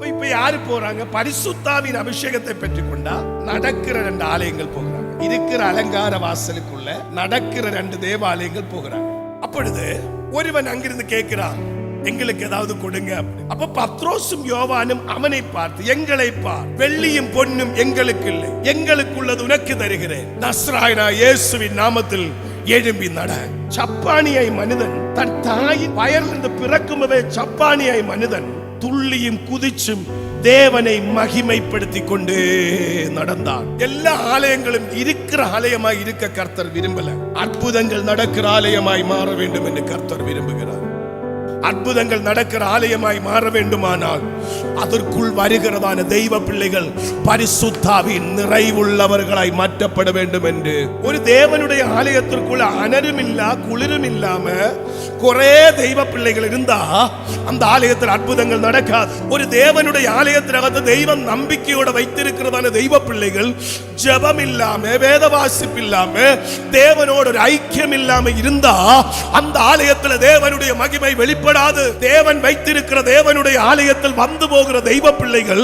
இப்ப யாரு போறாங்க? பரிசுத்தாவின் அபிஷேகத்தை பெற்றுக்கொண்டா நடக்கிற 2 ஆலயங்கள் போகிறாங்க. இருக்கிற அலங்கார வாசலுக்குள்ள நடக்கிற 2 தேவாலயங்கள் போகிறாங்க. அப்பொழுது ஒருவன் அங்கிருந்து கேட்கிறான், எங்களுக்கு ஏதாவது கொடுங்க. அப்ப பத்ரோசும் யோவானும் அவனை பார்த்து, எங்களை பார், வெள்ளியும் பொன்னும் எங்களுக்கு இல்லை, எங்களுக்குள்ளது உனக்கு தருகிறேன், நஸ்ராயனா இயேசுவின் நாமத்தில் எழும்பி நட. சப்பானியாய் மனிதன் தன் தாயின் வயலிருந்து பிறக்கும் போதே சப்பானியாய் மனிதன் துள்ளியும் குதிச்சும் தேவனை மகிமைப்படுத்தி கொண்டு நடந்தான். எல்லா ஆலயங்களும் இருக்கிற ஆலயமாய் இருக்க கர்த்தர் விரும்பல. அற்புதங்கள் நடக்கிற ஆலயமாய் மாற வேண்டும் என்று கர்த்தர் விரும்புகிறார். அற்புதங்கள் நடக்கிற ஆலயமாய் மாற வேண்டுமானால் அதற்குள் வருகிறதான தெய்வ பிள்ளைகள் பரிசுத்தாவின் நிறைவுள்ளவர்களாய் மாற்றப்பட வேண்டும் என்று. ஒரு தேவனுடைய ஆலயத்திற்குள்ள அனரும் இல்ல குளிரும் இல்லாம குறை தெய்வ பிள்ளைகள் இருந்தா அந்த ஆலயத்தில் அற்புதங்கள் நடக்காது. ஒரு தேவனுடைய ஆலயத்தில் தெய்வம் நம்பிக்கையோட வைத்திருக்கிறதான தெய்வ பிள்ளைகள் ஜெபம் இல்லாம வேத வாசிப்பு இல்லாம தேவனோட ஒரு ஐக்கியம் இல்லாம இருந்தா அந்த ஆலயத்தில் தேவனுடைய மகிமை வெளிப்படாது. தேவன் வைத்திருக்கிற தேவனுடைய ஆலயத்தில் வந்து போகிற தெய்வ பிள்ளைகள்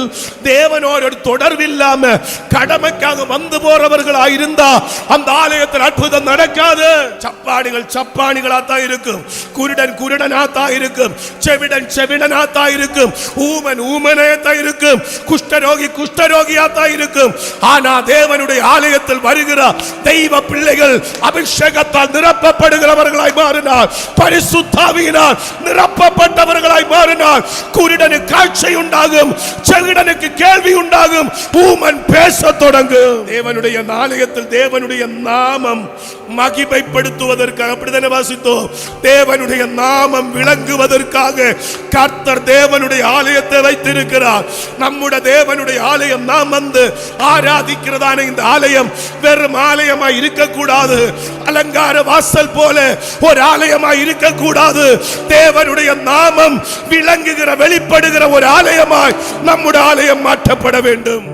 தேவனோட தொடர்பில்லாம கடமைக்காக வந்து போறவர்களாக இருந்தா அந்த ஆலயத்தில் அற்புதம் நடக்காது. சப்பானிகள் சப்பானிகளாத்தான் இருக்கும், குருடன் குருடனாத்தான் இருக்கும், செவிடன் செவிடனாத்தான் இருக்கும், ஊமன் ஊமனாத்தான் இருக்கும், குஷ்டரோகி குஷ்டரோகியாத்தான் இருக்கும். ஆனா தேவனுடைய ஆலயத்தில் வருகிற தெய்வ பிள்ளைகள் அபிஷேகத்தால் நிரப்பப்படுகிறவர்களாய் மாறினார், பரிசுத்தாவியினால் நிரப்பப்பட்டவர்களாய் மாறினார். குருடனுக்கு காட்சி உண்டாகும், செவிடனுக்கு கேள்வி உண்டாகும், ஊமன் பேச தொடங்கும். தேவனுடைய ஆலயத்தில் தேவனுடைய நாமம் மகிமைப்படுத்துவதற்காக, அப்படித்தானே வாசித்தோம், தேவனுடைய நாமம் விளங்குவதற்காக கர்த்தர் தேவனுடைய ஆலயத்தை வைத்திருக்கிறார். நம்முடைய தேவனுடைய ஆலயம் நாம் வந்து ஆராதிக்கிறதான இந்த ஆலயம் வெறும் ஆலயமாய் இருக்கக்கூடாது, அலங்கார வாசல் போல ஒரு ஆலயமாய் இருக்கக்கூடாது. தேவனுடைய நாமம் விளங்குகிற வெளிப்படுகிற ஒரு ஆலயமாய் நம்முடைய ஆலயம் மாற்றப்பட வேண்டும்.